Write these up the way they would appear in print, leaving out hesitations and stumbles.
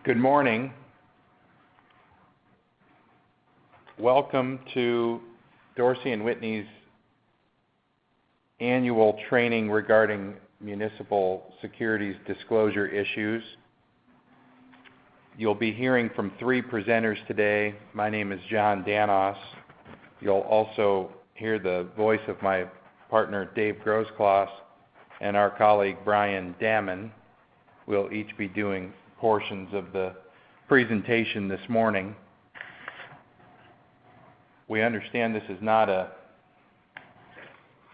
Good morning. Welcome to Dorsey and Whitney's annual training regarding municipal securities disclosure issues. You'll be hearing from three presenters today. My name is John Danos. You'll also hear the voice of my partner Dave Grossklaus and our colleague Brian Damman. We'll each be doing portions of the presentation this morning. We understand this is not a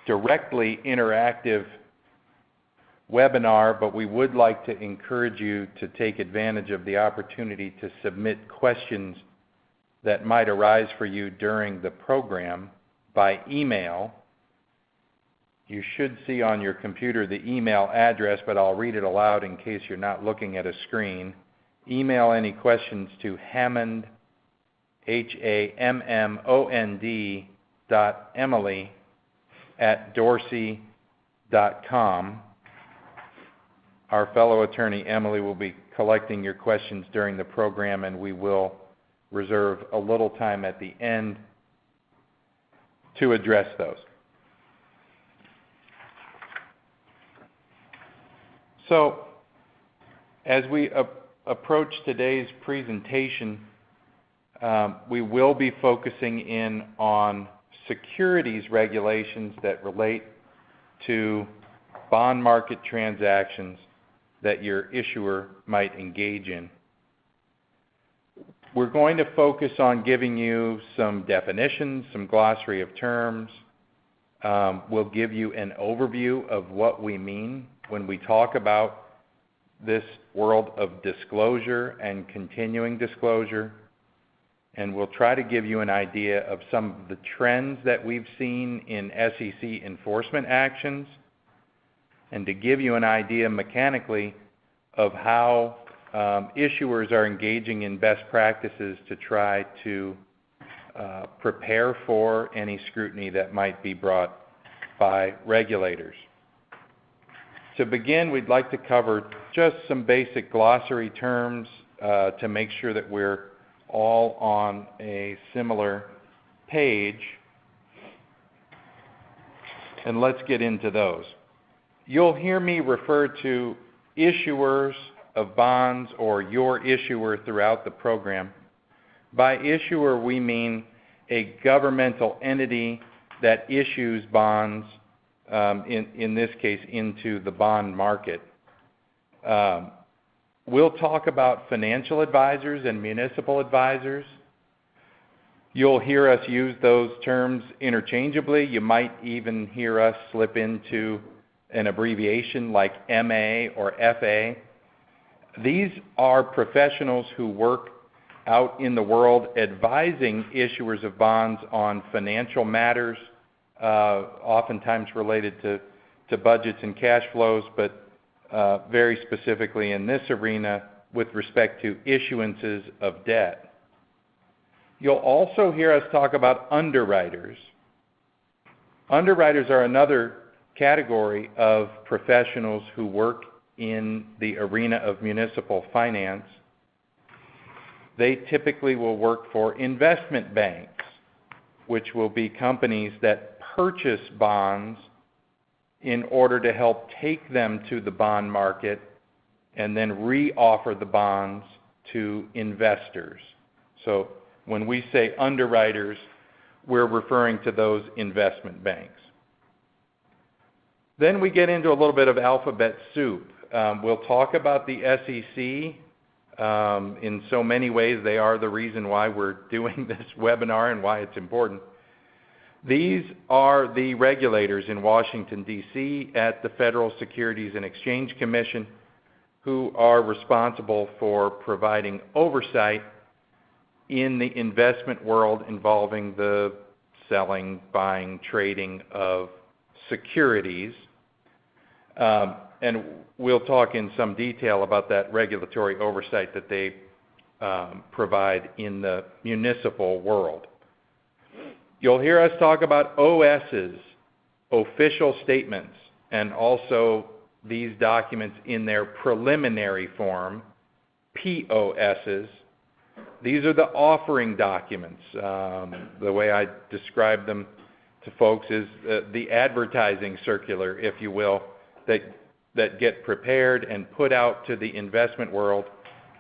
directly interactive webinar, but we would like to encourage you to take advantage of the opportunity to submit questions that might arise for you during the program by email. You should see on your computer the email address, but I'll read it aloud in case you're not looking at a screen. Email any questions to Hammond, HAMMOND .emily@dorsey.com. Our fellow attorney Emily will be collecting your questions during the program, and we will reserve a little time at the end to address those. So, as we approach today's presentation, we will be focusing in on securities regulations that relate to bond market transactions that your issuer might engage in. We're going to focus on giving you some definitions, some glossary of terms. We'll give you an overview of what we mean when we talk about this world of disclosure and continuing disclosure. And we'll try to give you an idea of some of the trends that we've seen in SEC enforcement actions, and to give you an idea mechanically of how issuers are engaging in best practices to try to prepare for any scrutiny that might be brought by regulators. To begin, we'd like to cover just some basic glossary terms to make sure that we're all on a similar page. And let's get into those. You'll hear me refer to issuers of bonds or your issuer throughout the program. By issuer, we mean a governmental entity that issues bonds, in this case, into the bond market. We'll talk about financial advisors and municipal advisors. You'll hear us use those terms interchangeably. You might even hear us slip into an abbreviation like MA or FA. These are professionals who work out in the world advising issuers of bonds on financial matters, oftentimes related to budgets and cash flows, but very specifically in this arena with respect to issuances of debt. You'll also hear us talk about underwriters. Underwriters are another category of professionals who work in the arena of municipal finance. They typically will work for investment banks, which will be companies that purchase bonds in order to help take them to the bond market and then re-offer the bonds to investors. So when we say underwriters, we're referring to those investment banks. Then we get into a little bit of alphabet soup. We'll talk about the SEC. In so many ways, they are the reason why we're doing this webinar and why it's important. These are the regulators in Washington, D.C. at the Federal Securities and Exchange Commission who are responsible for providing oversight in the investment world involving the selling, buying, trading of securities. And we'll talk in some detail about that regulatory oversight that they provide in the municipal world. You'll hear us talk about OSs, official statements, and also these documents in their preliminary form POSs. These are the offering documents. The way I describe them to folks is the advertising circular, if you will, that get prepared and put out to the investment world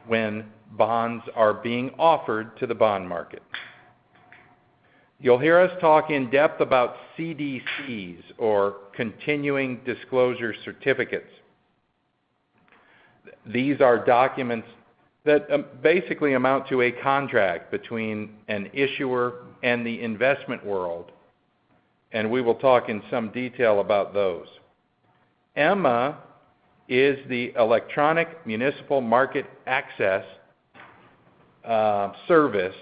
when bonds are being offered to the bond market. You'll hear us talk in depth about CDCs, or continuing disclosure certificates. These are documents that basically amount to a contract between an issuer and the investment world, and we will talk in some detail about those. EMMA is the Electronic Municipal Market Access Service,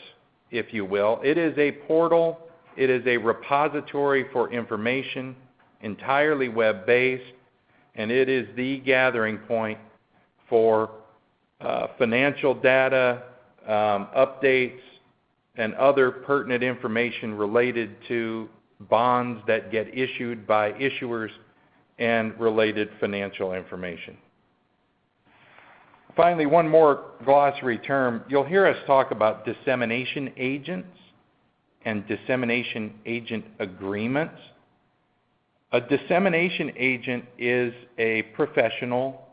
if you will. It is a portal, it is a repository for information, entirely web-based, and it is the gathering point for financial data, updates, and other pertinent information related to bonds that get issued by issuers and related financial information. Finally, one more glossary term. You'll hear us talk about dissemination agents and dissemination agent agreements. A dissemination agent is a professional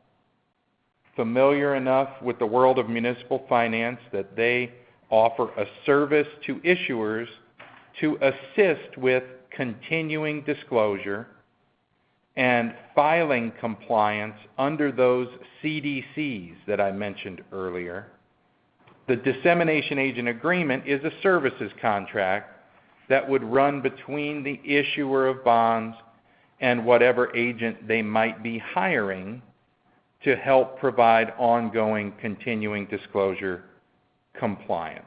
familiar enough with the world of municipal finance that they offer a service to issuers to assist with continuing disclosure and filing compliance under those CDCs that I mentioned earlier. The dissemination agent agreement is a services contract that would run between the issuer of bonds and whatever agent they might be hiring to help provide ongoing continuing disclosure compliance.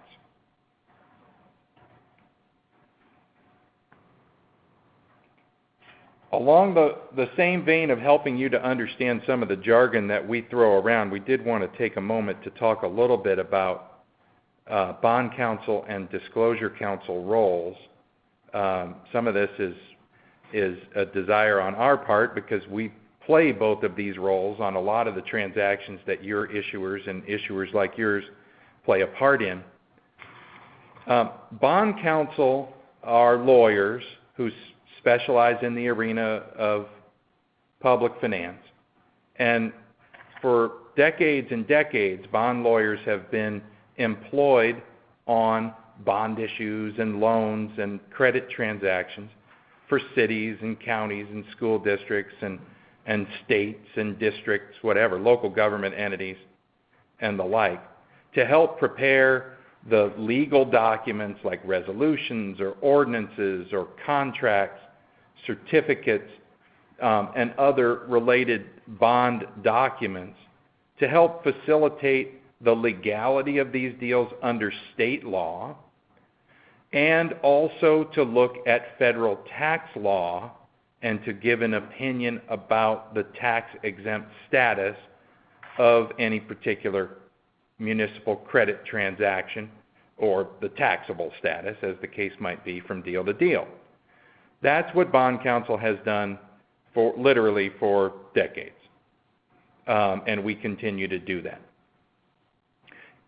Along the same vein of helping you to understand some of the jargon that we throw around, we did want to take a moment to talk a little bit about bond counsel and disclosure counsel roles. Some of this is a desire on our part because we play both of these roles on a lot of the transactions that your issuers and issuers like yours play a part in. Bond counsel are lawyers who specialize in the arena of public finance. And for decades and decades, bond lawyers have been employed on bond issues and loans and credit transactions for cities and counties and school districts and states and districts, whatever, local government entities and the like, to help prepare the legal documents like resolutions or ordinances or contracts, certificates, and other related bond documents to help facilitate the legality of these deals under state law, and also to look at federal tax law and to give an opinion about the tax-exempt status of any particular municipal credit transaction, or the taxable status, as the case might be, from deal to deal. That's what bond counsel has done literally for decades, and we continue to do that.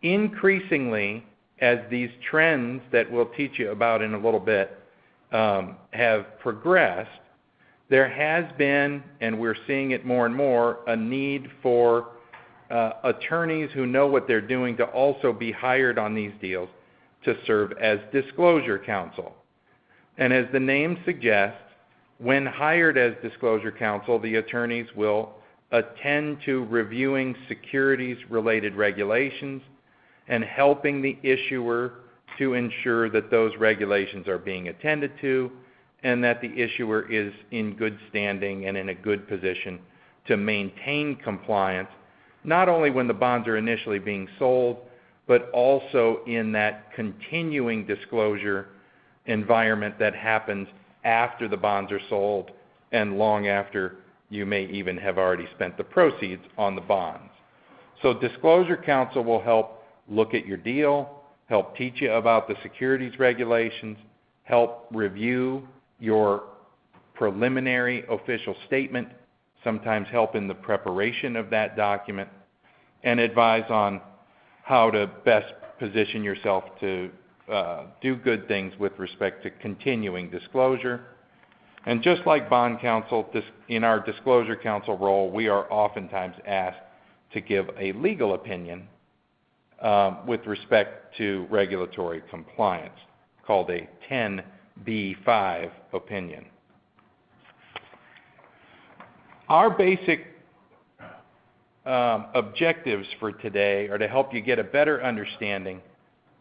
Increasingly, as these trends that we'll teach you about in a little bit have progressed, there has been, and we're seeing it more and more, a need for attorneys who know what they're doing to also be hired on these deals to serve as disclosure counsel. And as the name suggests, when hired as disclosure counsel, the attorneys will attend to reviewing securities-related regulations and helping the issuer to ensure that those regulations are being attended to and that the issuer is in good standing and in a good position to maintain compliance, not only when the bonds are initially being sold, but also in that continuing disclosure environment that happens after the bonds are sold and long after you may even have already spent the proceeds on the bonds. So disclosure counsel will help look at your deal, help teach you about the securities regulations, help review your preliminary official statement, sometimes help in the preparation of that document, and advise on how to best position yourself to do good things with respect to continuing disclosure. And just like bond counsel, in our disclosure counsel role, we are oftentimes asked to give a legal opinion with respect to regulatory compliance, called a 10b-5 opinion. Our basic objectives for today are to help you get a better understanding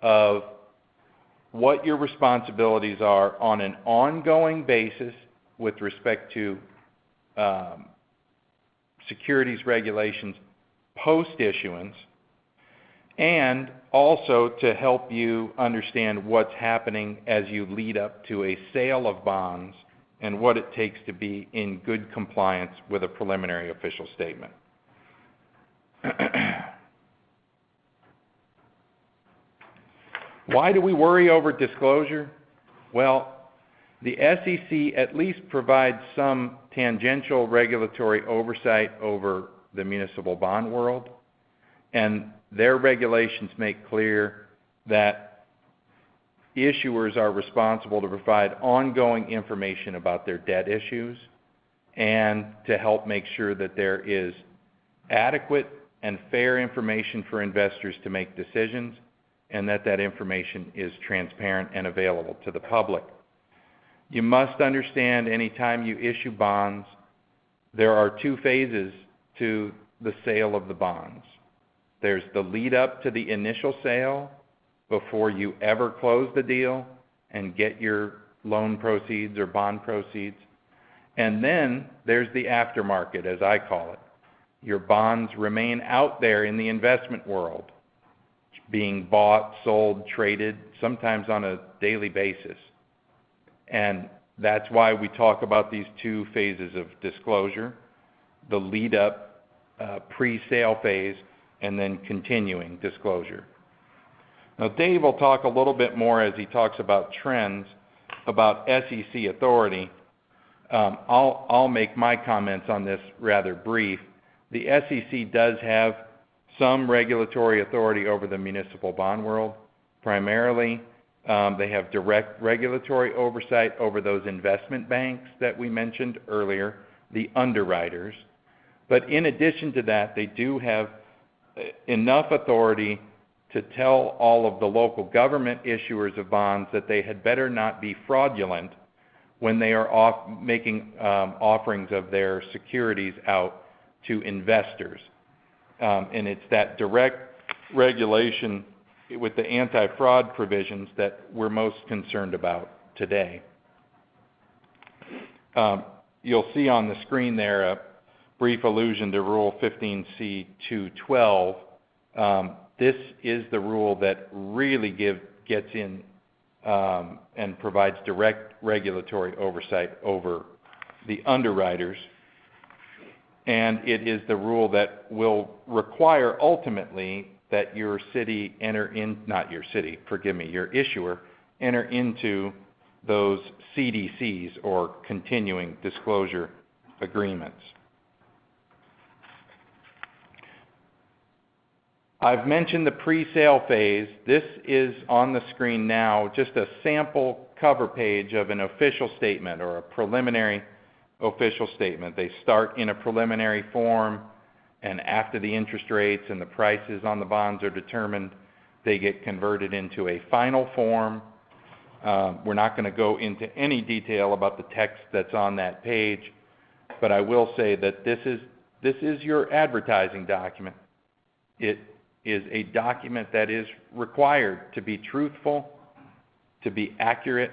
of what your responsibilities are on an ongoing basis with respect to securities regulations post-issuance, and also to help you understand what's happening as you lead up to a sale of bonds and what it takes to be in good compliance with a preliminary official statement. Why do we worry over disclosure? Well, the SEC at least provides some tangential regulatory oversight over the municipal bond world, and their regulations make clear that issuers are responsible to provide ongoing information about their debt issues and to help make sure that there is adequate and fair information for investors to make decisions, and that that information is transparent and available to the public. You must understand anytime you issue bonds, there are two phases to the sale of the bonds. There's the lead up to the initial sale before you ever close the deal and get your loan proceeds or bond proceeds. And then there's the aftermarket, as I call it. Your bonds remain out there in the investment world, being bought, sold, traded, sometimes on a daily basis. And that's why we talk about these two phases of disclosure, the lead up, pre-sale phase, and then continuing disclosure. Now Dave will talk a little bit more as he talks about trends, about SEC authority. I'll make my comments on this rather brief. The SEC does have some regulatory authority over the municipal bond world. Primarily, they have direct regulatory oversight over those investment banks that we mentioned earlier, the underwriters. But in addition to that, they do have enough authority to tell all of the local government issuers of bonds that they had better not be fraudulent when they are making offerings of their securities out to investors. And it's that direct regulation with the anti-fraud provisions that we're most concerned about today. You'll see on the screen there a brief allusion to Rule 15C212. This is the rule that really gets in and provides direct regulatory oversight over the underwriters. And it is the rule that will require ultimately that your issuer enter into those CDCs, or continuing disclosure agreements. I've mentioned the pre-sale phase. This is on the screen now, just a sample cover page of an official statement or a preliminary official statement. They start in a preliminary form, and after the interest rates and the prices on the bonds are determined, they get converted into a final form. We're not going to go into any detail about the text that's on that page, but I will say that this is your advertising document. It is a document that is required to be truthful, to be accurate,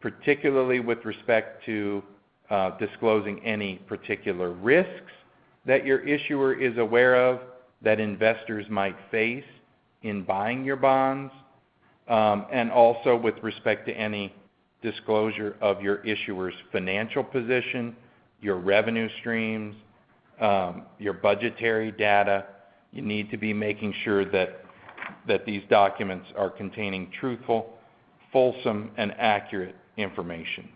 particularly with respect to disclosing any particular risks that your issuer is aware of that investors might face in buying your bonds, and also with respect to any disclosure of your issuer's financial position, your revenue streams, your budgetary data. You need to be making sure that these documents are containing truthful, fulsome, and accurate information.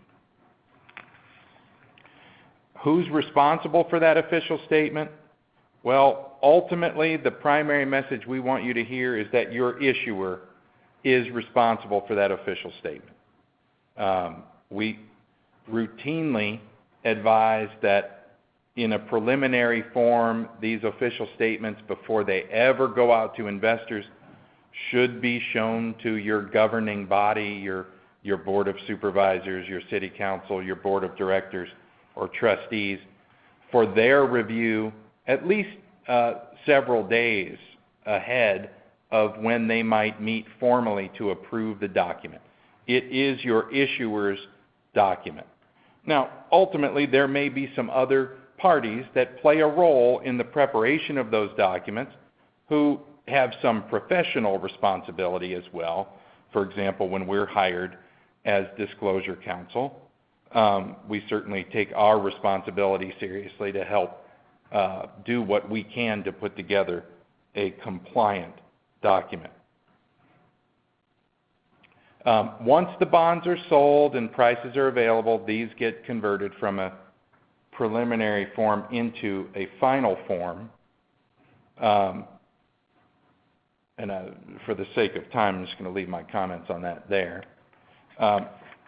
Who's responsible for that official statement? Well, ultimately, the primary message we want you to hear is that your issuer is responsible for that official statement. We routinely advise that in a preliminary form, these official statements, before they ever go out to investors, should be shown to your governing body, your board of supervisors, your city council, your board of directors or trustees, for their review at least several days ahead of when they might meet formally to approve the document. It is your issuer's document. Now, ultimately, there may be some other parties that play a role in the preparation of those documents who have some professional responsibility as well. For example, when we're hired as disclosure counsel, we certainly take our responsibility seriously to help do what we can to put together a compliant document. Once the bonds are sold and prices are available, these get converted from a preliminary form into a final form. For the sake of time, I'm just going to leave my comments on that there.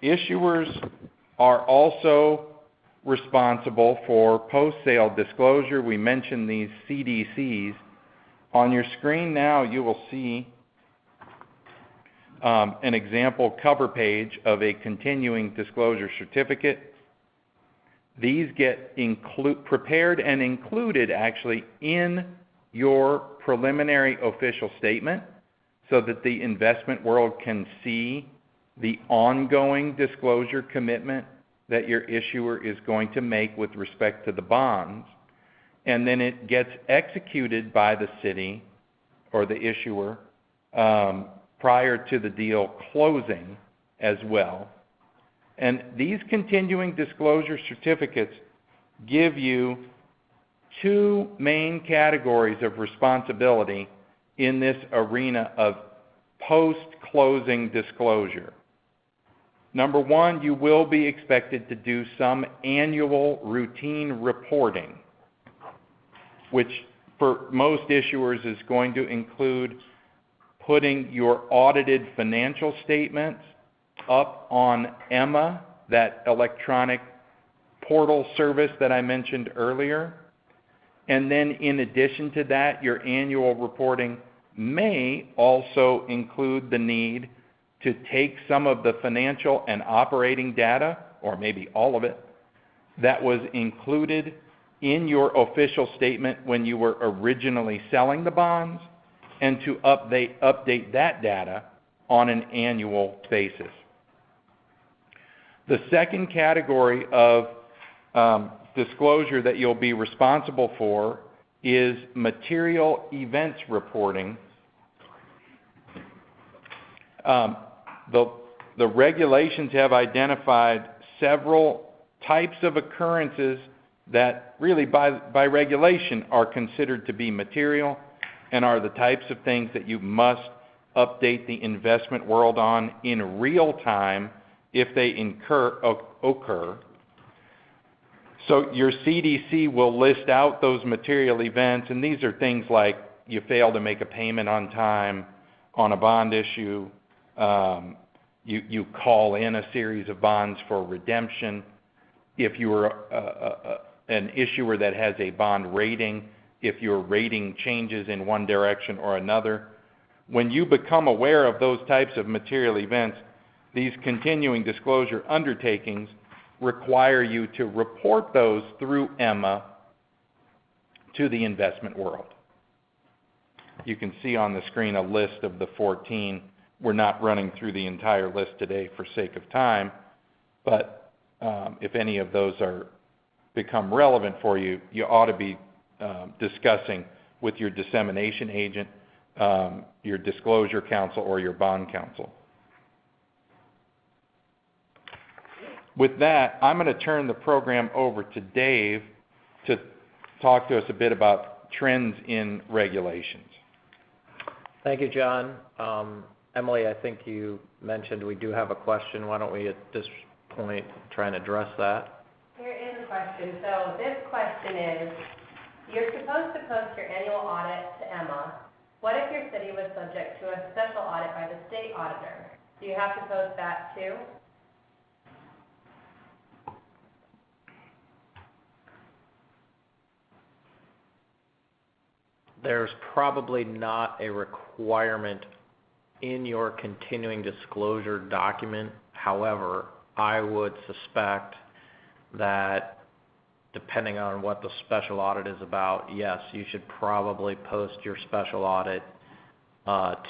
Issuers are also responsible for post-sale disclosure. We mentioned these CDCs. On your screen now, you will see an example cover page of a continuing disclosure certificate. These get prepared and included actually in your preliminary official statement so that the investment world can see the ongoing disclosure commitment that your issuer is going to make with respect to the bonds. And then it gets executed by the city or the issuer prior to the deal closing as well. And these continuing disclosure certificates give you two main categories of responsibility in this arena of post-closing disclosure. Number one, you will be expected to do some annual routine reporting, which for most issuers is going to include putting your audited financial statements up on EMMA, that electronic portal service that I mentioned earlier. And then in addition to that, your annual reporting may also include the need to take some of the financial and operating data, or maybe all of it, that was included in your official statement when you were originally selling the bonds, and to update that data on an annual basis. The second category of disclosure that you'll be responsible for is material events reporting. The regulations have identified several types of occurrences that really by regulation are considered to be material and are the types of things that you must update the investment world on in real time if they occur. So your CDC will list out those material events, and these are things like you fail to make a payment on time on a bond issue, you call in a series of bonds for redemption. If you are an issuer that has a bond rating, if your rating changes in one direction or another. When you become aware of those types of material events, these continuing disclosure undertakings require you to report those through EMMA to the investment world. You can see on the screen a list of the 14. We're not running through the entire list today for sake of time, but if any of those become relevant for you, you ought to be discussing with your dissemination agent, your disclosure counsel, or your bond counsel. With that, I'm going to turn the program over to Dave to talk to us a bit about trends in regulations. Thank you, John. Emily, I think you mentioned we do have a question. Why don't we at this point try and address that? There is a question. So this question is, You're supposed to post your annual audit to Emma. What if your city was subject to a special audit by the state auditor? Do you have to post that too? There's probably not a requirement in your continuing disclosure document. However, I would suspect that depending on what the special audit is about, yes, you should probably post your special audit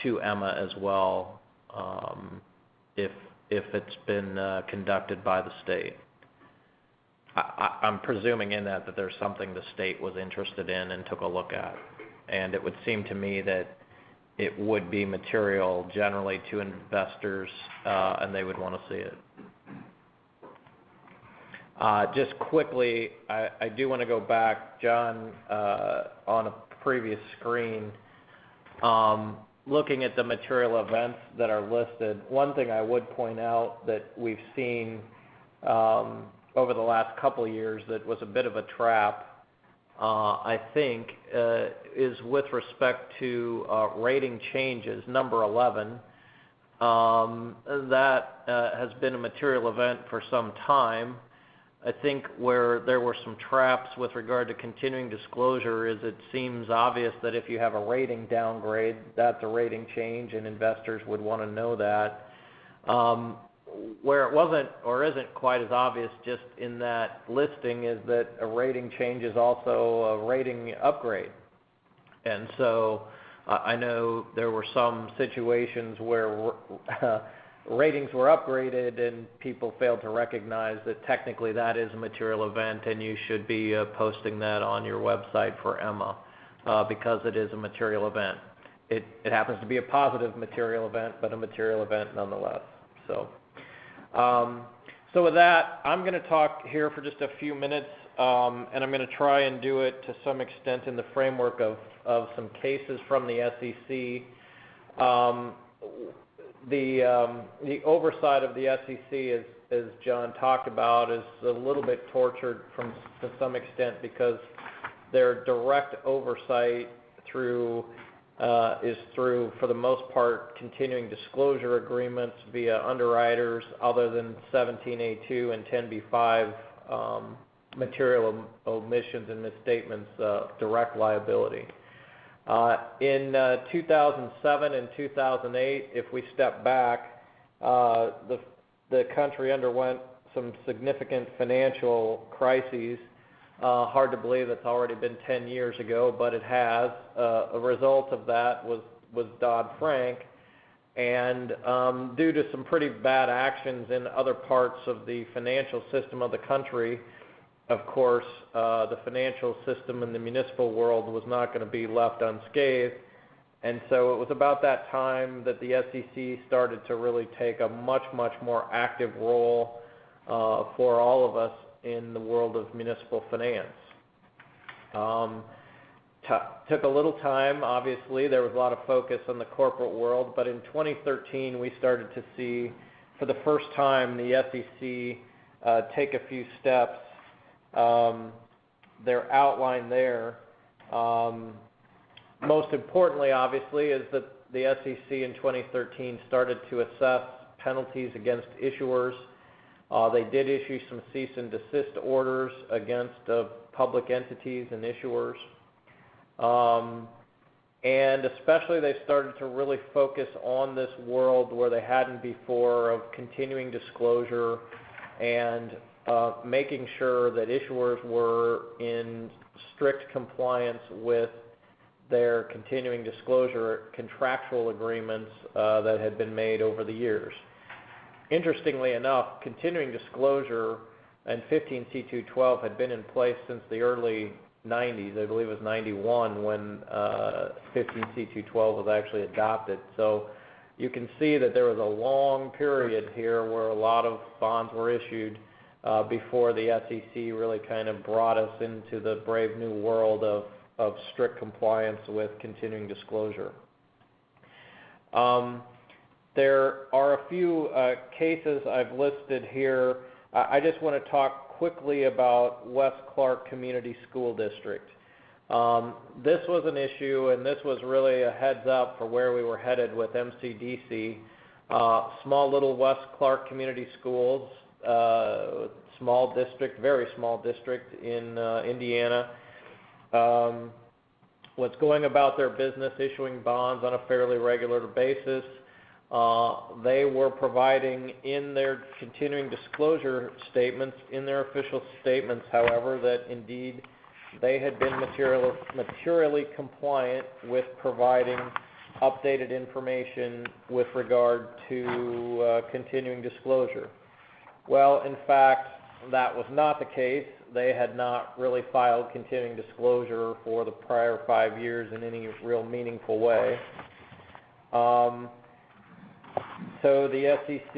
to Emma as well, if it's been conducted by the state. I'm presuming in that there's something the state was interested in and took a look at. And it would seem to me that it would be material generally to investors, and they would want to see it. Just quickly, I do want to go back, John, on a previous screen, looking at the material events that are listed. One thing I would point out that we've seen over the last couple of years that was a bit of a trap, I think, is with respect to rating changes, number 11. That has been a material event for some time. I think where there were some traps with regard to continuing disclosure is it seems obvious that if you have a rating downgrade, that's a rating change, and investors would want to know that. Where it wasn't or isn't quite as obvious just in that listing is that a rating change is also a rating upgrade. And so I know there were some situations where ratings were upgraded and people failed to recognize that technically that is a material event and you should be posting that on your website for Emma because it is a material event. It happens to be a positive material event, but a material event nonetheless. So with that, I'm going to talk here for just a few minutes, and I'm going to try and do it to some extent in the framework of some cases from the SEC. The oversight of the SEC, as John talked about, is a little bit tortured to some extent because their direct oversight is through, for the most part, continuing disclosure agreements via underwriters other than 17A2 and 10B5 material omissions and misstatements, direct liability. In 2007 and 2008, if we step back, the country underwent some significant financial crises. Hard to believe it's already been 10 years ago, but it has. A result of that was Dodd-Frank, and due to some pretty bad actions in other parts of the financial system of the country, of course, the financial system in the municipal world was not going to be left unscathed, and so it was about that time that the SEC started to really take a much, much more active role for all of us in the world of municipal finance. Took a little time, obviously. There was a lot of focus on the corporate world, but in 2013 we started to see, for the first time, the SEC take a few steps. They're outlined there. Most importantly, obviously, is that the SEC in 2013 started to assess penalties against issuers. They did issue some cease and desist orders against public entities and issuers. And especially they started to really focus on this world where they hadn't before of continuing disclosure and making sure that issuers were in strict compliance with their continuing disclosure contractual agreements that had been made over the years. Interestingly enough, continuing disclosure and 15C212 had been in place since the early 90s. I believe it was 91 when 15C212 was actually adopted. So you can see that there was a long period here where a lot of bonds were issued before the SEC really kind of brought us into the brave new world of strict compliance with continuing disclosure. There are a few cases I've listed here. I just want to talk quickly about West Clark Community School District. This was an issue, and this was really a heads up for where we were headed with MCDC. Small little West Clark Community Schools, small district, very small district in Indiana, was going about their business issuing bonds on a fairly regular basis. They were providing in their continuing disclosure statements, in their official statements, however, that indeed they had been materially compliant with providing updated information with regard to continuing disclosure. Well, in fact, that was not the case. They had not really filed continuing disclosure for the prior 5 years in any real meaningful way. So the SEC,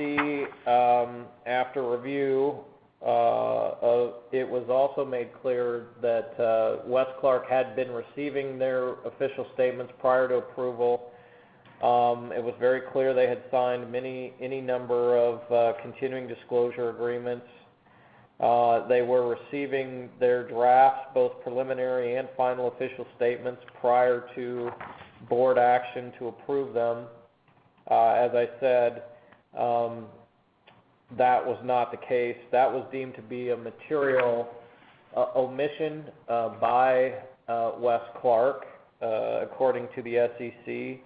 after review, it was also made clear that West Clark had been receiving their official statements prior to approval. It was very clear they had signed any number of continuing disclosure agreements. They were receiving their drafts, both preliminary and final official statements, prior to board action to approve them. As I said, that was not the case. That was deemed to be a material omission by West Clark, according to the SEC.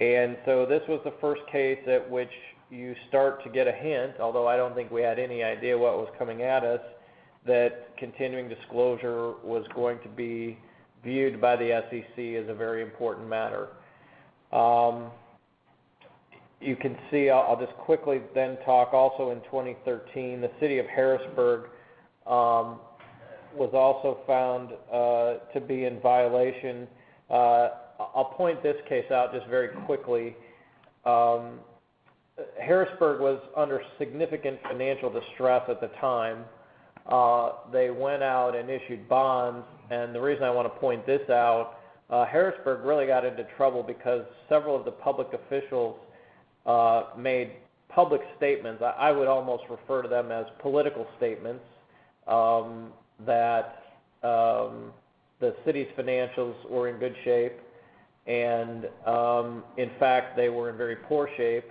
And so this was the first case at which you start to get a hint, although I don't think we had any idea what was coming at us, that continuing disclosure was going to be viewed by the SEC as a very important matter. You can see, I'll just quickly then talk also in 2013, the city of Harrisburg was also found to be in violation. I'll point this case out just very quickly. Harrisburg was under significant financial distress at the time. They went out and issued bonds, and the reason I want to point this out, Harrisburg really got into trouble because several of the public officials made public statements. I would almost refer to them as political statements, that the city's financials were in good shape, and in fact they were in very poor shape,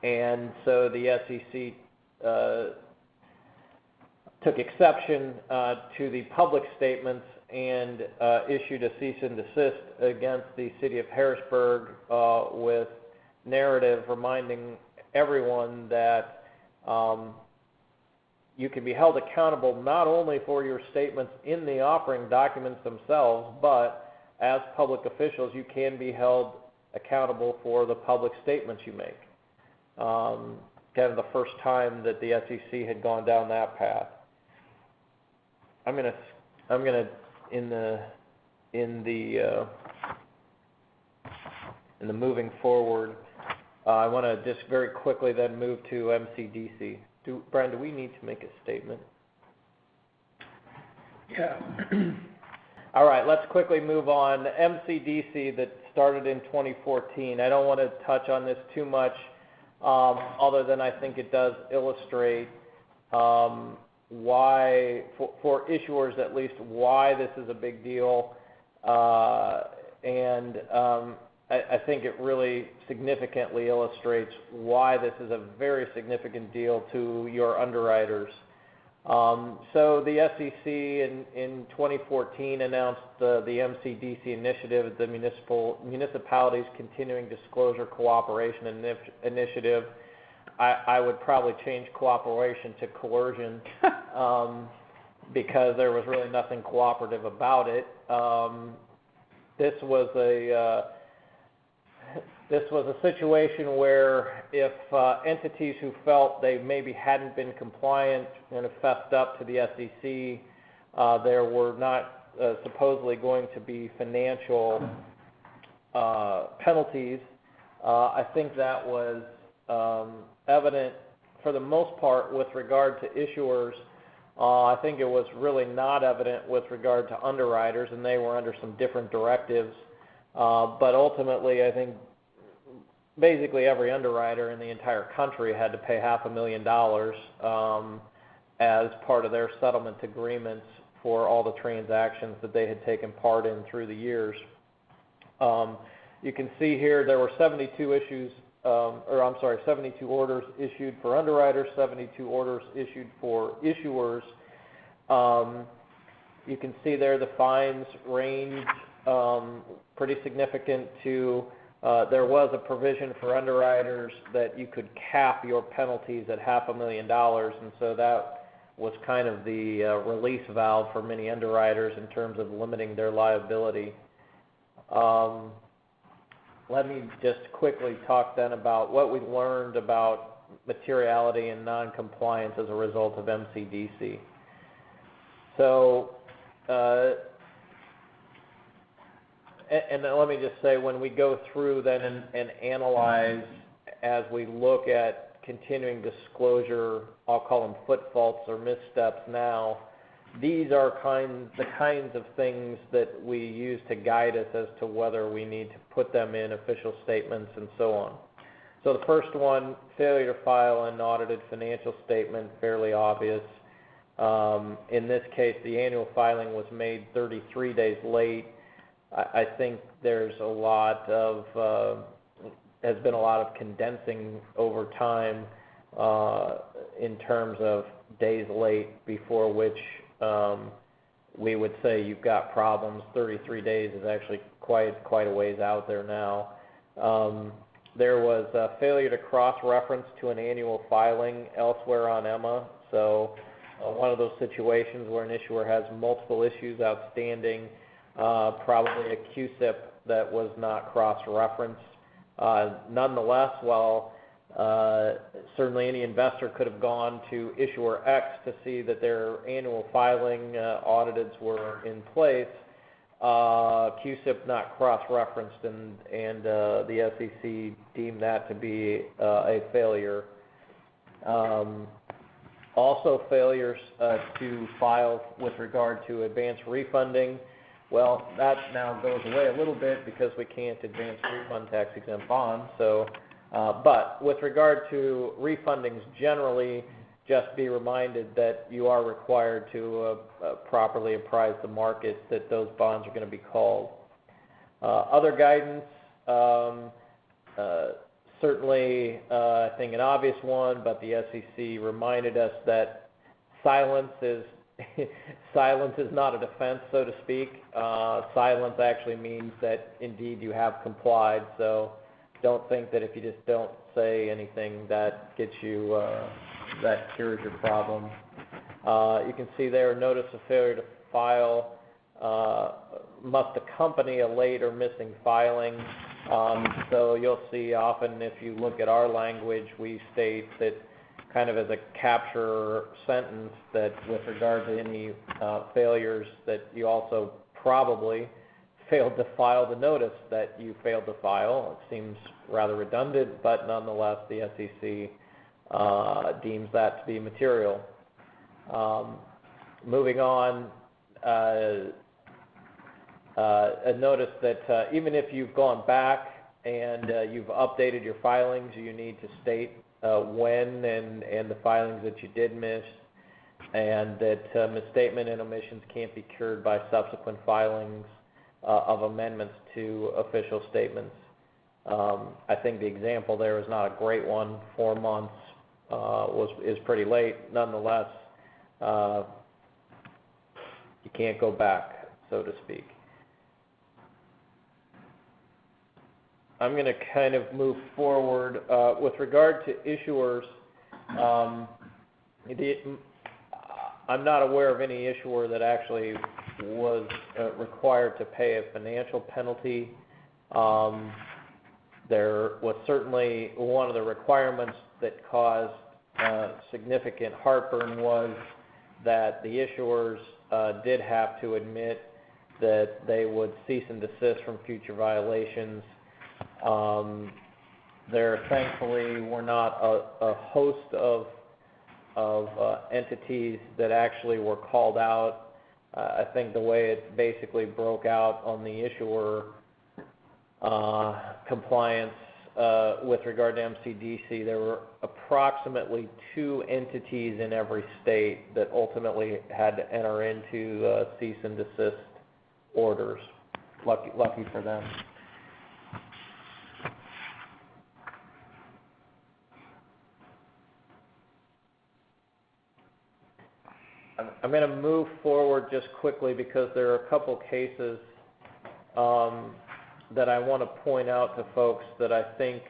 and so the SEC took exception to the public statements and issued a cease and desist against the city of Harrisburg with narrative reminding everyone that you can be held accountable not only for your statements in the offering documents themselves, but as public officials you can be held accountable for the public statements you make. Kind of the first time that the SEC had gone down that path. I'm gonna in the moving forward, I want to just very quickly then move to MCDC. Brian, do we need to make a statement? Yeah. All right, let's quickly move on. MCDC that started in 2014. I don't want to touch on this too much, other than I think it does illustrate why, for issuers at least, why this is a big deal, and I think it really significantly illustrates why this is a very significant deal to your underwriters. So the SEC in 2014 announced the MCDC Initiative, the Municipalities Continuing Disclosure Cooperation Initiative. I would probably change cooperation to coercion because there was really nothing cooperative about it. This was a situation where if entities who felt they maybe hadn't been compliant and have fessed up to the SEC, there were not supposedly going to be financial penalties. I think that was evident for the most part with regard to issuers. I think it was really not evident with regard to underwriters, and they were under some different directives. But ultimately, I think basically every underwriter in the entire country had to pay $500,000 as part of their settlement agreements for all the transactions that they had taken part in through the years. You can see here there were 72 72 orders issued for underwriters, 72 orders issued for issuers. You can see there the fines range pretty significant to, there was a provision for underwriters that you could cap your penalties at $500,000, and so that was kind of the release valve for many underwriters in terms of limiting their liability. Let me just quickly talk then about what we learned about materiality and non-compliance as a result of MCDC. So, and then let me just say, when we go through then and analyze as we look at continuing disclosure, I'll call them foot faults or missteps now, these are the kinds of things that we use to guide us as to whether we need to put them in official statements and so on. So the first one, failure to file an audited financial statement, fairly obvious. In this case, the annual filing was made 33 days late. I think there's a lot of, has been a lot of condensing over time in terms of days late before which we would say you've got problems. 33 days is actually quite a ways out there now. There was a failure to cross-reference to an annual filing elsewhere on EMMA. So one of those situations where an issuer has multiple issues outstanding, probably a QSIP that was not cross-referenced. Nonetheless, while certainly any investor could have gone to issuer X to see that their annual filing audits were in place, QSIP not cross-referenced, and the SEC deemed that to be a failure. Also, failures to file with regard to advance refunding. Well, that now goes away a little bit because we can't advance refund tax-exempt bonds. So, but with regard to refundings generally, just be reminded that you are required to properly apprise the market that those bonds are going to be called. Other guidance, certainly I think an obvious one, but the SEC reminded us that silence is not a defense, so to speak. Silence actually means that indeed you have complied, so don't think that if you just don't say anything that gets you, that cures your problem. You can see there, notice of failure to file must accompany a late or missing filing. So you'll see often if you look at our language, we state that kind of as a capture sentence that with regard to any failures that you also probably failed to file the notice that you failed to file. It seems rather redundant, but nonetheless the SEC deems that to be material. Moving on, notice that even if you've gone back and you've updated your filings, you need to state when and the filings that you did miss, and that misstatement and omissions can't be cured by subsequent filings of amendments to official statements. I think the example there is not a great one. 4 months is pretty late. Nonetheless, you can't go back, so to speak. I'm going to kind of move forward. With regard to issuers, I'm not aware of any issuer that actually was required to pay a financial penalty. There was certainly one of the requirements that caused significant heartburn was that the issuers did have to admit that they would cease and desist from future violations. There thankfully were not a host of entities that actually were called out. I think the way it basically broke out on the issuer compliance with regard to MCDC, there were approximately 2 entities in every state that ultimately had to enter into cease and desist orders. Lucky for them. I'm going to move forward just quickly because there are a couple cases that I want to point out to folks that I think,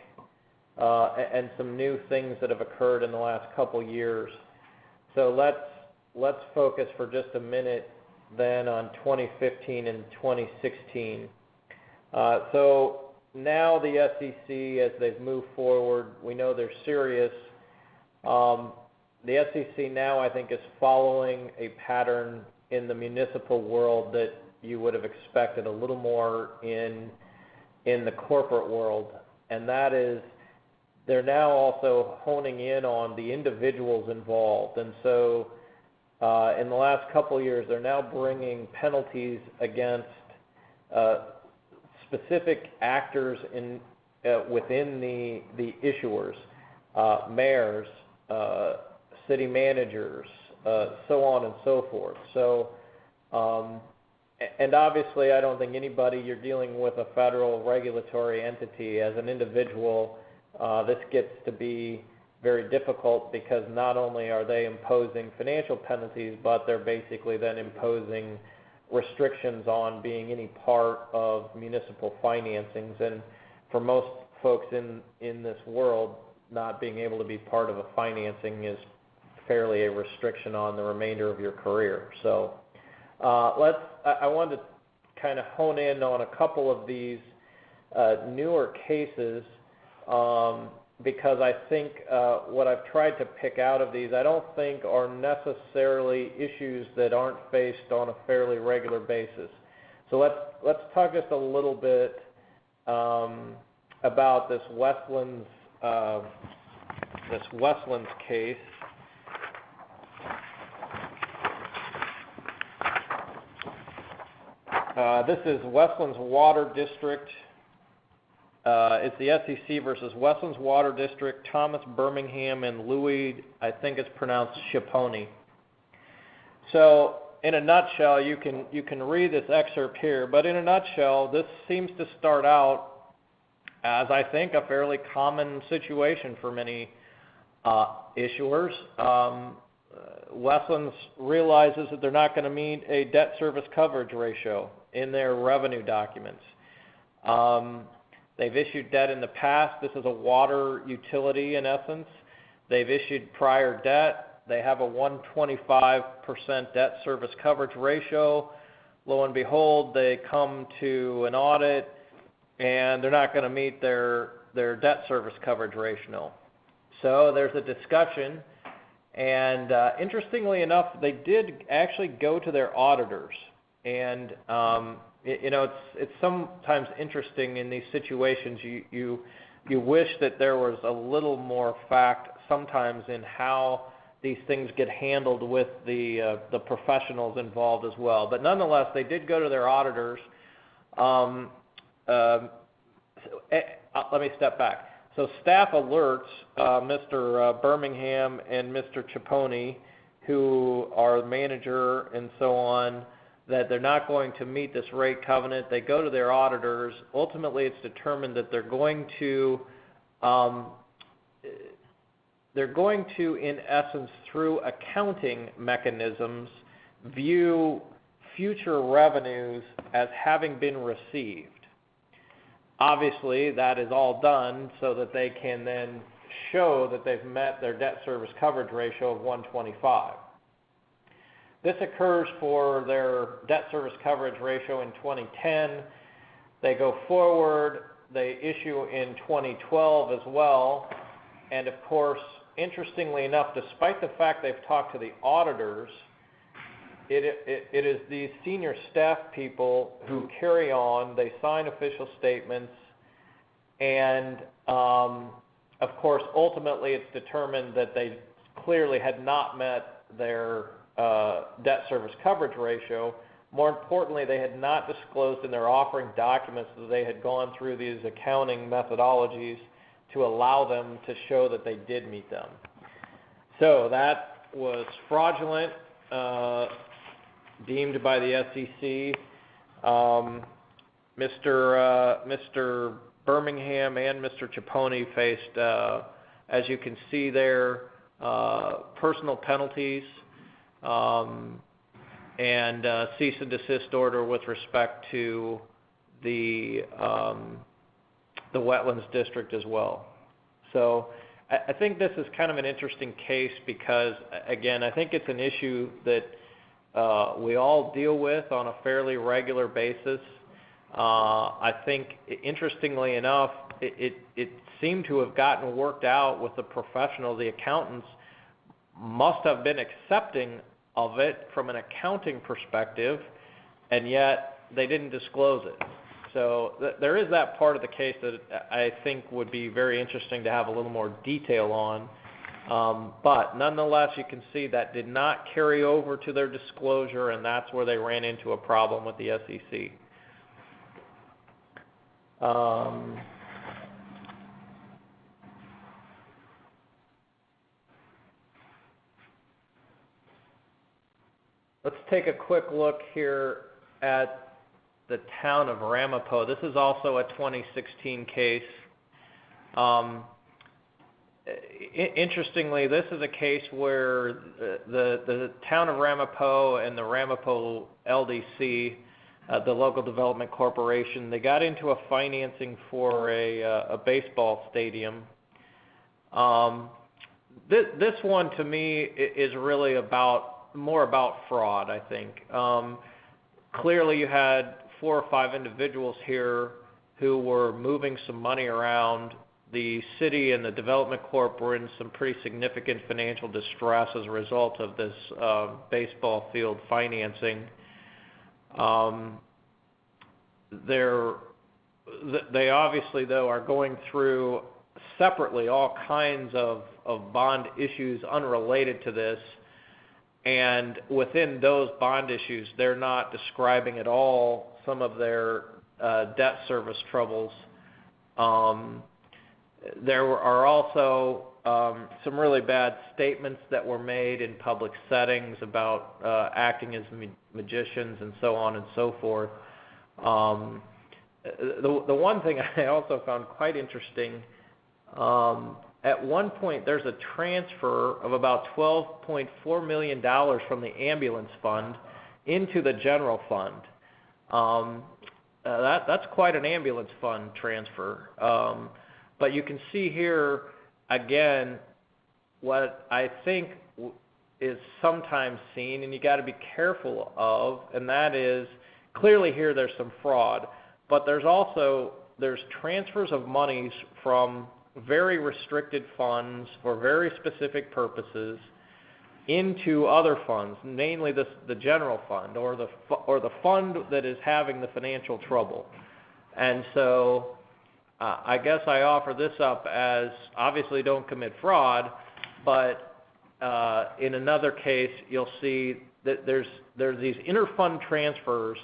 and some new things that have occurred in the last couple years. So let's focus for just a minute then on 2015 and 2016. So now the SEC, as they've moved forward, we know they're serious. The SEC now, I think, is following a pattern in the municipal world that you would have expected a little more in the corporate world, and that is they're now also honing in on the individuals involved. And so in the last couple of years, they're now bringing penalties against specific actors within the issuers, mayors, city managers, so on and so forth. So, and obviously I don't think anybody, you're dealing with a federal regulatory entity. As an individual, this gets to be very difficult because not only are they imposing financial penalties, but they're basically then imposing restrictions on being any part of municipal financings. And for most folks in this world, not being able to be part of a financing is fairly a restriction on the remainder of your career. So I wanted to kind of hone in on a couple of these newer cases because I think what I've tried to pick out of these I don't think are necessarily issues that aren't faced on a fairly regular basis. So let's talk just a little bit about this Westlands case. This is Westlands Water District. It's the SEC versus Westlands Water District, Thomas Birmingham, and Louis, I think it's pronounced Chipone. So in a nutshell, you can read this excerpt here, but in a nutshell, this seems to start out as, I think, a fairly common situation for many issuers. Westlands realizes that they're not going to meet a debt service coverage ratio in their revenue documents. They've issued debt in the past. This is a water utility in essence. They've issued prior debt. They have a 125% debt service coverage ratio. Lo and behold, they come to an audit and they're not going to meet their debt service coverage ratio. So there's a discussion, and interestingly enough, they did actually go to their auditors. And it's sometimes interesting in these situations. You wish that there was a little more fact sometimes in how these things get handled with the professionals involved as well. But nonetheless, they did go to their auditors. Let me step back. So staff alerts Mr. Birmingham and Mr. Chipone, who are the manager and so on, that they're not going to meet this rate covenant. They go to their auditors. Ultimately, it's determined that they're going to, in essence, through accounting mechanisms, view future revenues as having been received. Obviously, that is all done so that they can then show that they've met their debt service coverage ratio of 125. This occurs for their debt service coverage ratio in 2010. They go forward, they issue in 2012 as well, and of course, interestingly enough, despite the fact they've talked to the auditors, it is these senior staff people who carry on, they sign official statements, and of course, ultimately it's determined that they clearly had not met their debt service coverage ratio, More importantly, they had not disclosed in their offering documents that they had gone through these accounting methodologies to allow them to show that they did meet them. So that was fraudulent, deemed by the SEC. Mr. Birmingham and Mr. Cipollone faced, as you can see there, personal penalties and cease and desist order with respect to the wetlands district as well. So I think this is kind of an interesting case because, again, I think it's an issue that we all deal with on a fairly regular basis. I think, interestingly enough, it seemed to have gotten worked out with the professional. The accountants must have been accepting of it from an accounting perspective, and yet they didn't disclose it. So there is that part of the case that I think would be very interesting to have a little more detail on. But nonetheless, you can see that did not carry over to their disclosure, and that's where they ran into a problem with the SEC. Let's take a quick look here at the town of Ramapo. This is also a 2016 case. Interestingly, this is a case where the town of Ramapo and the Ramapo LDC, the local development corporation, they got into a financing for a baseball stadium. This one to me is really more about fraud, I think. Clearly you had 4 or 5 individuals here who were moving some money around. The city and the development corp were in some pretty significant financial distress as a result of this baseball field financing. They obviously, though, are going through separately all kinds of bond issues unrelated to this. And within those bond issues, they're not describing at all some of their debt service troubles. There are also some really bad statements that were made in public settings about acting as magicians and so on and so forth. The one thing I also found quite interesting, at one point there's a transfer of about $12.4 million from the ambulance fund into the general fund. That's quite an ambulance fund transfer. But you can see here, again, what I think is sometimes seen, and you got to be careful of, and that is, clearly here there's some fraud, but there's transfers of monies from very restricted funds for very specific purposes into other funds, namely the general fund or the fund that is having the financial trouble. And so I guess I offer this up as, obviously don't commit fraud, but in another case you'll see that there's these inter-fund transfers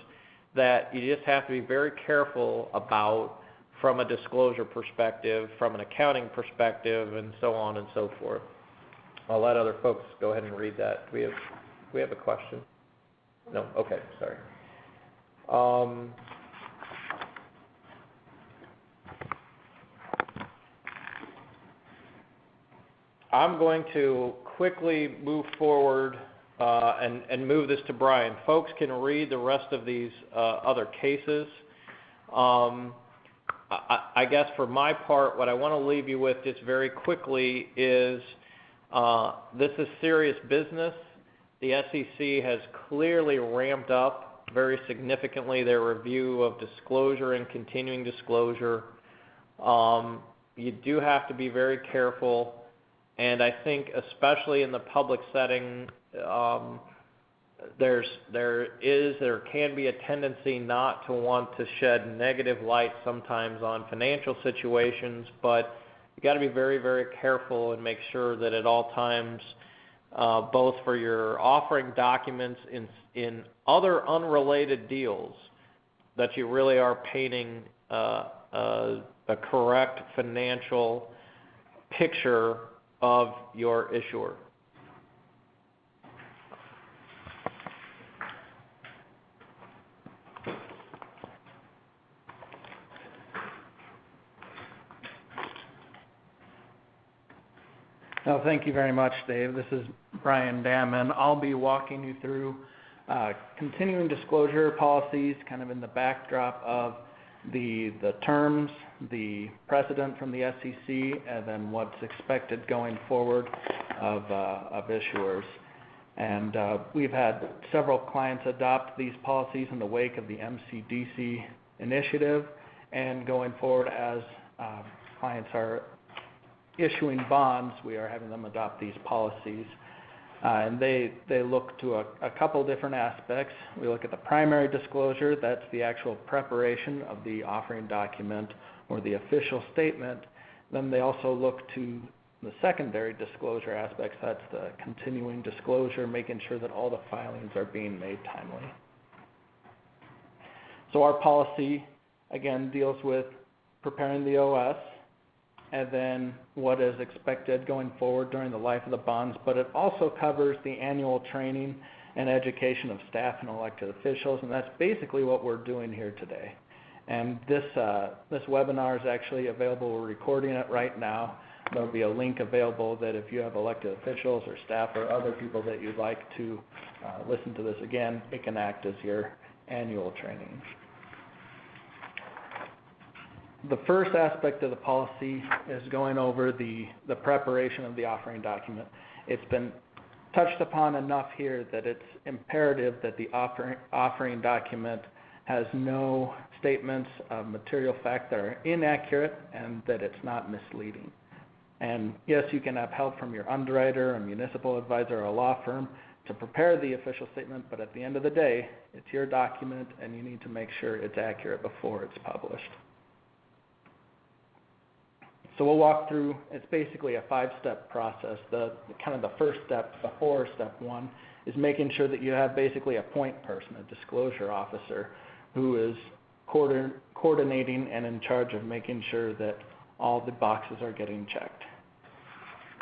that you just have to be very careful about from a disclosure perspective, from an accounting perspective, and so on and so forth. I'll let other folks go ahead and read that. Do we have a question? No? Okay, sorry. I'm going to quickly move forward and move this to Brian. Folks can read the rest of these other cases. I guess for my part, what I want to leave you with just very quickly is this is serious business. The SEC has clearly ramped up very significantly their review of disclosure and continuing disclosure. You do have to be very careful, and I think especially in the public setting, there can be a tendency not to want to shed negative light sometimes on financial situations, but you got to be very, very careful and make sure that at all times both for your offering documents in other unrelated deals, that you really are painting a correct financial picture of your issuer. No, thank you very much, Dave. This is Brian Damman. I'll be walking you through continuing disclosure policies, kind of in the backdrop of the terms, the precedent from the SEC, and then what's expected going forward of issuers. And we've had several clients adopt these policies in the wake of the MCDC Initiative, and going forward as clients are issuing bonds, we are having them adopt these policies. And they look to a couple different aspects. We look at the primary disclosure, that's the actual preparation of the offering document or the official statement. Then they also look to the secondary disclosure aspects, that's the continuing disclosure, making sure that all the filings are being made timely. So our policy, again, deals with preparing the OS, and then what is expected going forward during the life of the bonds, but it also covers the annual training and education of staff and elected officials, and that's basically what we're doing here today. And this webinar is actually available. We're recording it right now. There'll be a link available that if you have elected officials or staff or other people that you'd like to listen to this again, it can act as your annual training. The first aspect of the policy is going over the preparation of the offering document. It's been touched upon enough here that it's imperative that the offering document has no statements of material fact that are inaccurate and that it's not misleading. And yes, you can have help from your underwriter, a municipal advisor, or a law firm to prepare the official statement, but at the end of the day, it's your document and you need to make sure it's accurate before it's published. So we'll walk through, it's basically a 5-step process. The first step before step 1 is making sure that you have basically a point person, a disclosure officer, who is coordinating and in charge of making sure that all the boxes are getting checked.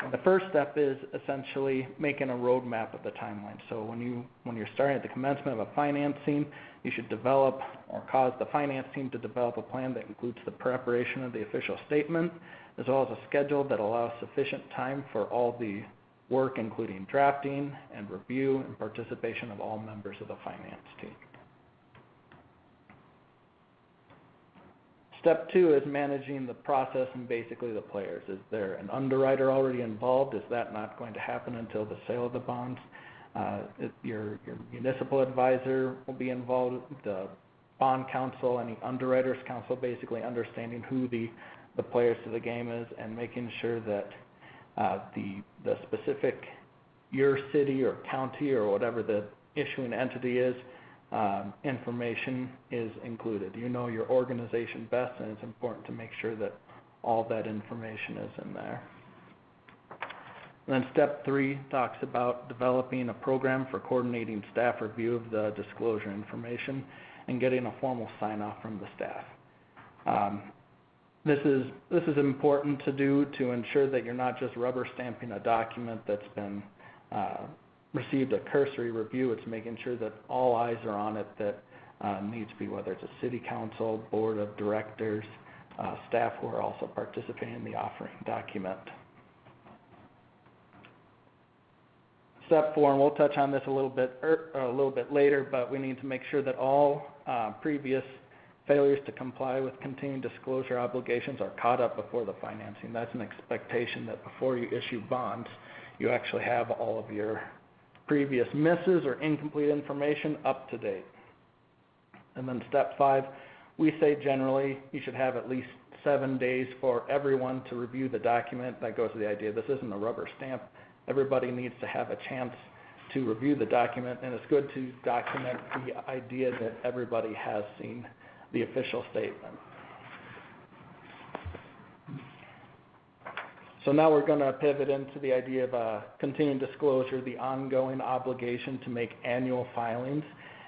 And the first step is essentially making a roadmap of the timeline. So when you're starting at the commencement of a financing, you should develop or cause the finance team to develop a plan that includes the preparation of the official statement, as well as a schedule that allows sufficient time for all the work, including drafting and review and participation of all members of the finance team. Step 2 is managing the process and basically the players. Is there an underwriter already involved? Is that not going to happen until the sale of the bonds? Your municipal advisor will be involved, the bond counsel, any underwriters counsel, basically understanding who the players to the game is and making sure that the specific, your city or county or whatever the issuing entity is, information is included. You know your organization best, and it's important to make sure that all that information is in there. And then step 3 talks about developing a program for coordinating staff review of the disclosure information and getting a formal sign-off from the staff. This is important to do to ensure that you're not just rubber stamping a document that's been received a cursory review. It's making sure that all eyes are on it that needs to be, whether it's a city council, board of directors, staff who are also participating in the offering document. Step 4, and we'll touch on this a little bit later, but we need to make sure that all previous failures to comply with continuing disclosure obligations are caught up before the financing. That's an expectation that before you issue bonds, you actually have all of your previous misses or incomplete information up to date. And then step 5, we say generally you should have at least 7 days for everyone to review the document. That goes to the idea this isn't a rubber stamp. Everybody needs to have a chance to review the document, and it's good to document the idea that everybody has seen the official statement. So now we're going to pivot into the idea of continuing disclosure, the ongoing obligation to make annual filings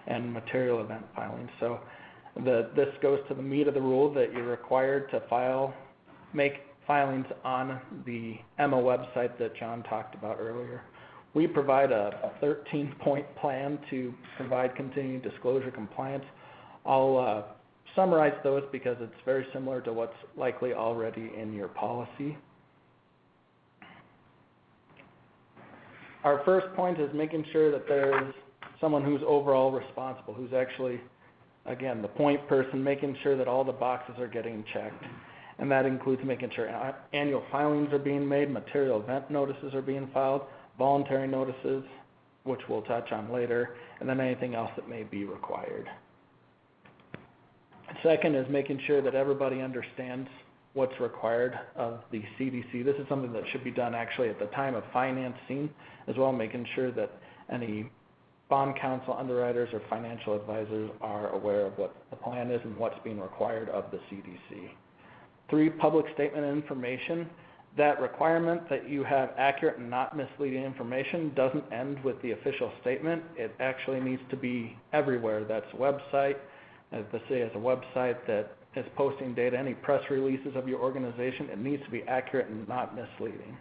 and material event filings. So this goes to the meat of the rule that you're required to make filings on the Emma website that John talked about earlier. We provide a 13-point plan to provide continuing disclosure compliance. I'll summarize those because it's very similar to what's likely already in your policy. Our first point is making sure that there's someone who's overall responsible, who's actually, again, the point person, making sure that all the boxes are getting checked. And that includes making sure annual filings are being made, material event notices are being filed, voluntary notices, which we'll touch on later, and then anything else that may be required. Second is making sure that everybody understands what's required of the CDC. This is something that should be done actually at the time of financing as well, making sure that any bond counsel, underwriters, or financial advisors are aware of what the plan is and what's being required of the CDC. 3, public statement information. That requirement that you have accurate and not misleading information doesn't end with the official statement. It actually needs to be everywhere. That's a website, as they say, as a website that is posting data, any press releases of your organization, it needs to be accurate and not misleading.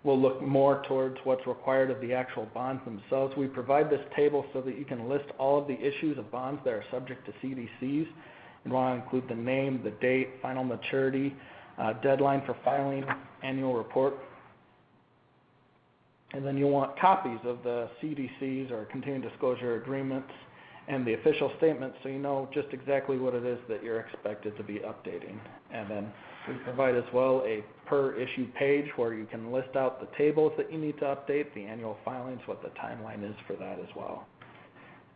We'll look more towards what's required of the actual bonds themselves. We provide this table so that you can list all of the issues of bonds that are subject to CDCs. And want to include the name, the date, final maturity, deadline for filing, annual report. And then you'll want copies of the CDCs or continuing disclosure agreements and the official statements so you know just exactly what it is that you're expected to be updating. And then we provide as well a per issue page where you can list out the tables that you need to update, the annual filings, what the timeline is for that as well.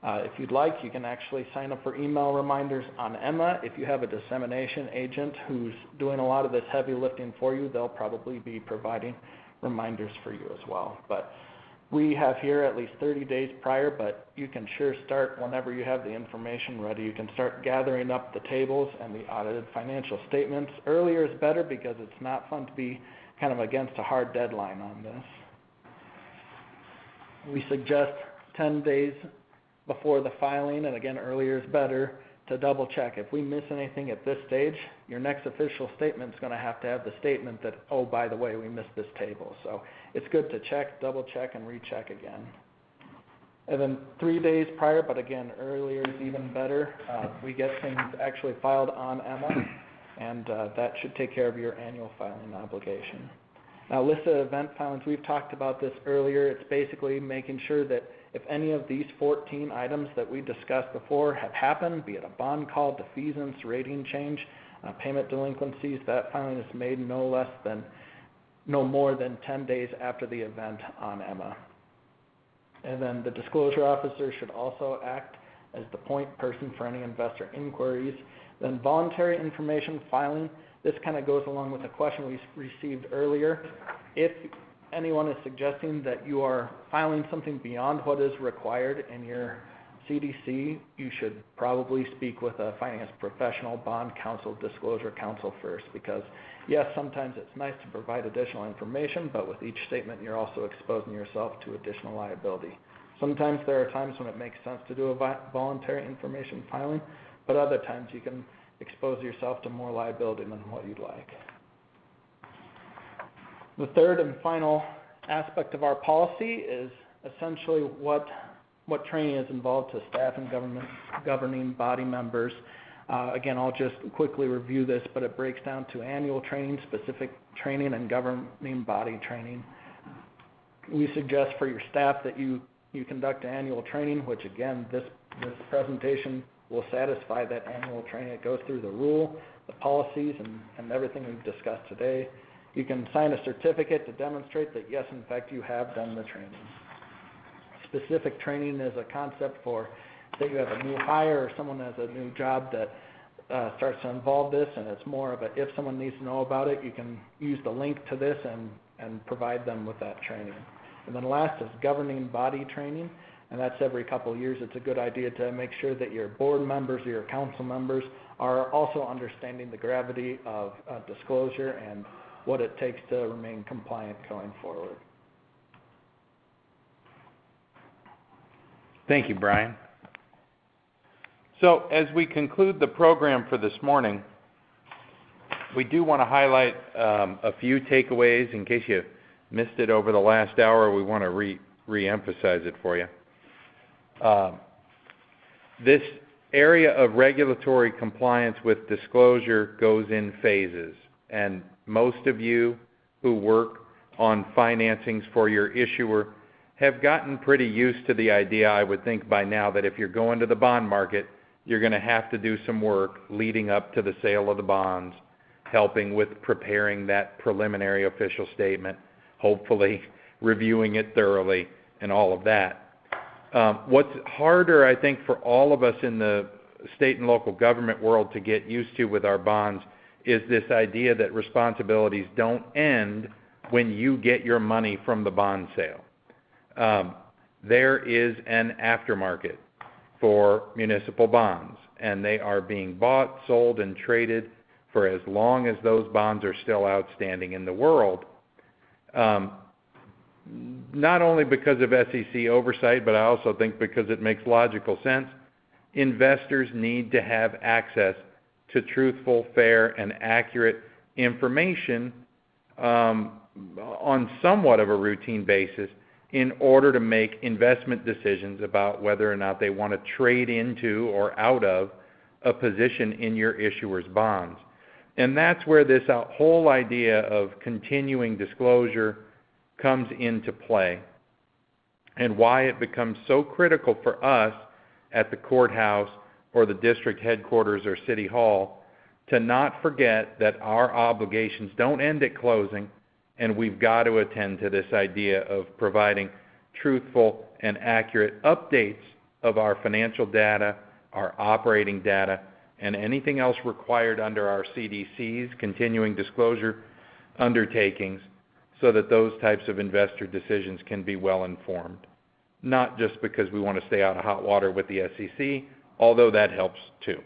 If you'd like, you can actually sign up for email reminders on Emma. If you have a dissemination agent who's doing a lot of this heavy lifting for you, they'll probably be providing reminders for you as well. But we have here at least 30 days prior, but you can sure start whenever you have the information ready. You can start gathering up the tables and the audited financial statements. Earlier is better because it's not fun to be kind of against a hard deadline on this. We suggest 10 days before the filing, and again, earlier is better, to double check. If we miss anything at this stage, your next official statement is going to have the statement that, oh, by the way, we missed this table. So it's good to check, double check, and recheck again. And then 3 days prior, but again, earlier is even better, we get things actually filed on Emma, and that should take care of your annual filing obligation. Now, list of event filings, we've talked about this earlier. It's basically making sure that if any of these 14 items that we discussed before have happened, be it a bond call, defeasance, rating change, payment delinquencies, that filing is made no more than 10 days after the event on Emma. And then the disclosure officer should also act as the point person for any investor inquiries. Then voluntary information filing, this kind of goes along with the question we received earlier. If anyone is suggesting that you are filing something beyond what is required in your CDC, you should probably speak with a finance professional, bond counsel, disclosure counsel first, because yes, sometimes it's nice to provide additional information, but with each statement you're also exposing yourself to additional liability. Sometimes there are times when it makes sense to do a voluntary information filing, but other times you can expose yourself to more liability than what you'd like. The third and final aspect of our policy is essentially what training is involved to staff and governing body members. Again, I'll just quickly review this, but it breaks down to annual training, specific training, and governing body training. We suggest for your staff that you conduct annual training, which again, this presentation will satisfy that annual training. It goes through the rule, the policies, and everything we've discussed today. You can sign a certificate to demonstrate that, yes, in fact, you have done the training. Specific training is a concept for, say you have a new hire or someone has a new job that starts to involve this, and it's more of a, if someone needs to know about it, you can use the link to this and provide them with that training. And then last is governing body training, and that's every couple of years. It's a good idea to make sure that your board members or your council members are also understanding the gravity of disclosure and what it takes to remain compliant going forward. Thank you, Brian. So as we conclude the program for this morning, we do want to highlight a few takeaways in case you missed it over the last hour. We want to re-emphasize it for you. This area of regulatory compliance with disclosure goes in phases, and most of you who work on financings for your issuer have gotten pretty used to the idea, I would think by now, that if you're going to the bond market, you're going to have to do some work leading up to the sale of the bonds, helping with preparing that preliminary official statement, hopefully reviewing it thoroughly, and all of that. What's harder, I think, for all of us in the state and local government world to get used to with our bonds is this idea that responsibilities don't end when you get your money from the bond sale. There is an aftermarket for municipal bonds, and they are being bought, sold, and traded for as long as those bonds are still outstanding in the world. Not only because of SEC oversight, but I also think because it makes logical sense. Investors need to have access to truthful, fair, and accurate information on somewhat of a routine basis in order to make investment decisions about whether or not they want to trade into or out of a position in your issuer's bonds. And that's where this whole idea of continuing disclosure comes into play, and why it becomes so critical for us at the courthouse or the district headquarters or city hall to not forget that our obligations don't end at closing, and we've got to attend to this idea of providing truthful and accurate updates of our financial data, our operating data, and anything else required under our CDC's continuing disclosure undertakings, so that those types of investor decisions can be well informed. Not just because we want to stay out of hot water with the SEC, although that helps too.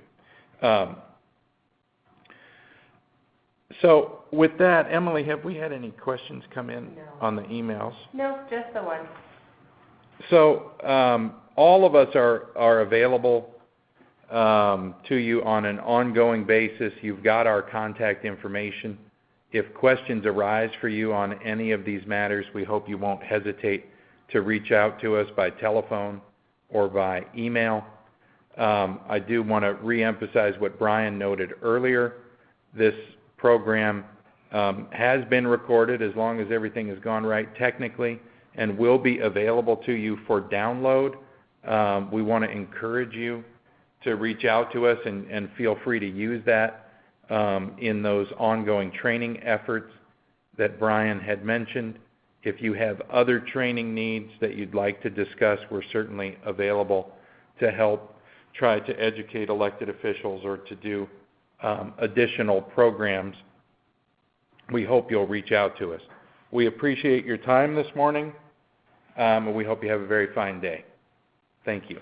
So with that, Emily, have we had any questions come in on the emails? No, just the one. So all of us are available to you on an ongoing basis. You've got our contact information. If questions arise for you on any of these matters, we hope you won't hesitate to reach out to us by telephone or by email. I do want to reemphasize what Brian noted earlier. This program has been recorded as long as everything has gone right technically, and will be available to you for download. We want to encourage you to reach out to us and feel free to use that in those ongoing training efforts that Brian had mentioned. If you have other training needs that you'd like to discuss, we're certainly available to help try to educate elected officials or to do additional programs. We hope you'll reach out to us. We appreciate your time this morning, and we hope you have a very fine day. Thank you.